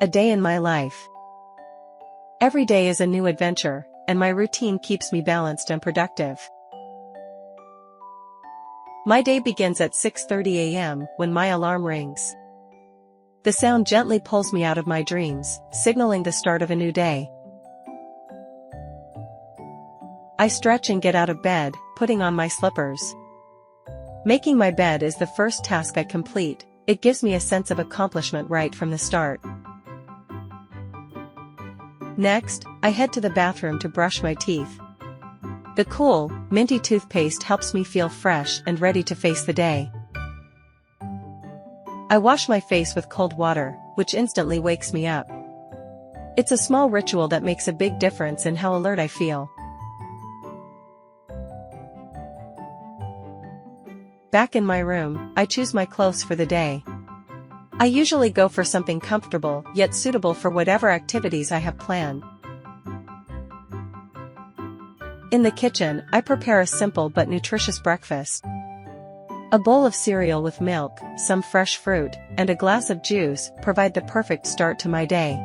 A day in my life. Every day is a new adventure, and my routine keeps me balanced and productive. My day begins at 6:30 a.m. when my alarm rings. The sound gently pulls me out of my dreams, signaling the start of a new day. I stretch and get out of bed, putting on my slippers. Making my bed is the first task I complete. It gives me a sense of accomplishment right from the start. Next, I head to the bathroom to brush my teeth. The cool, minty toothpaste helps me feel fresh and ready to face the day. I wash my face with cold water, which instantly wakes me up. It's a small ritual that makes a big difference in how alert I feel. Back in my room, I choose my clothes for the day. I usually go for something comfortable yet suitable for whatever activities I have planned. In the kitchen, I prepare a simple but nutritious breakfast. A bowl of cereal with milk, some fresh fruit, and a glass of juice provide the perfect start to my day.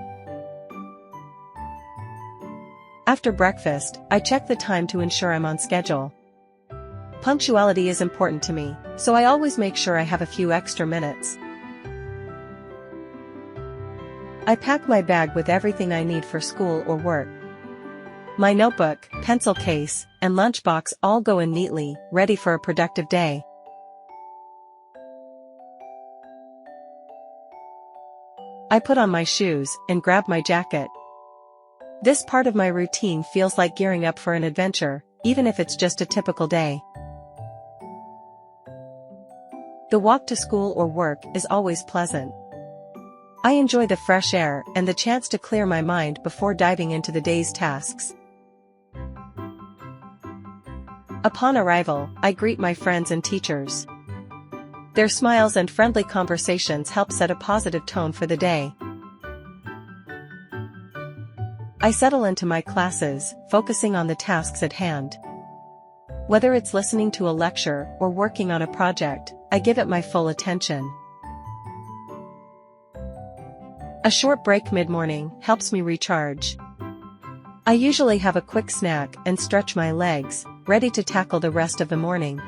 After breakfast, I check the time to ensure I'm on schedule. Punctuality is important to me, so I always make sure I have a few extra minutes. I pack my bag with everything I need for school or work. My notebook, pencil case, and lunchbox all go in neatly, ready for a productive day. I put on my shoes and grab my jacket. This part of my routine feels like gearing up for an adventure, even if it's just a typical day. The walk to school or work is always pleasant. I enjoy the fresh air and the chance to clear my mind before diving into the day's tasks. Upon arrival, I greet my friends and teachers. Their smiles and friendly conversations help set a positive tone for the day. I settle into my classes, focusing on the tasks at hand. Whether it's listening to a lecture or working on a project, I give it my full attention. A short break mid-morning helps me recharge. I usually have a quick snack and stretch my legs, ready to tackle the rest of the morning.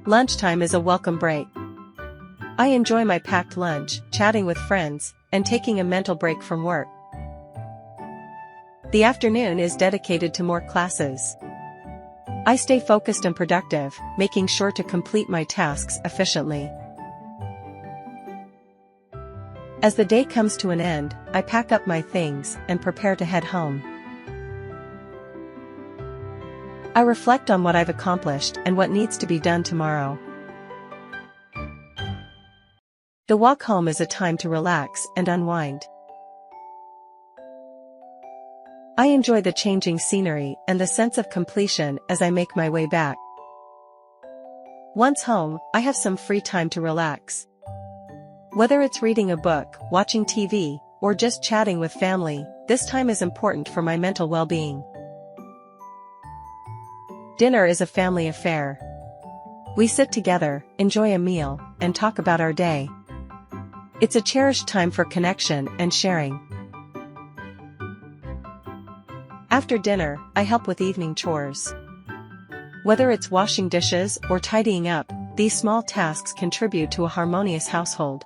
Lunchtime is a welcome break. I enjoy my packed lunch, chatting with friends, and taking a mental break from work. The afternoon is dedicated to more classes. I stay focused and productive, making sure to complete my tasks efficiently. As the day comes to an end, I pack up my things and prepare to head home. I reflect on what I've accomplished and what needs to be done tomorrow. The walk home is a time to relax and unwind. I enjoy the changing scenery and the sense of completion as I make my way back. Once home, I have some free time to relax. Whether it's reading a book, watching TV, or just chatting with family, this time is important for my mental well-being. Dinner is a family affair. We sit together, enjoy a meal, and talk about our day. It's a cherished time for connection and sharing. After dinner, I help with evening chores. Whether it's washing dishes or tidying up, these small tasks contribute to a harmonious household.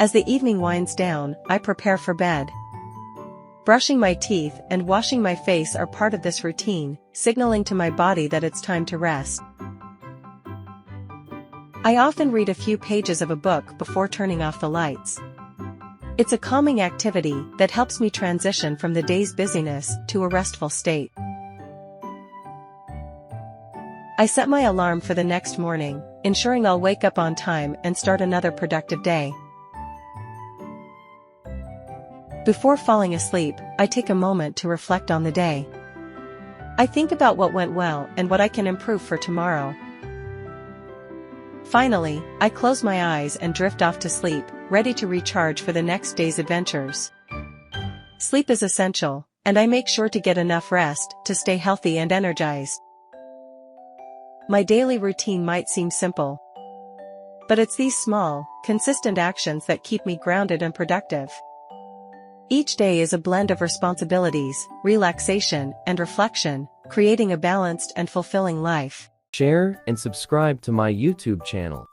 As the evening winds down, I prepare for bed. Brushing my teeth and washing my face are part of this routine, signaling to my body that it's time to rest. I often read a few pages of a book before turning off the lights. It's a calming activity that helps me transition from the day's busyness to a restful state. I set my alarm for the next morning, ensuring I'll wake up on time and start another productive day. Before falling asleep, I take a moment to reflect on the day. I think about what went well and what I can improve for tomorrow. Finally, I close my eyes and drift off to sleep, ready to recharge for the next day's adventures. Sleep is essential, and I make sure to get enough rest to stay healthy and energized. My daily routine might seem simple, But it's these small, consistent actions that keep me grounded and productive. Each day is a blend of responsibilities, relaxation, and reflection, creating a balanced and fulfilling life. Share and subscribe to my YouTube channel.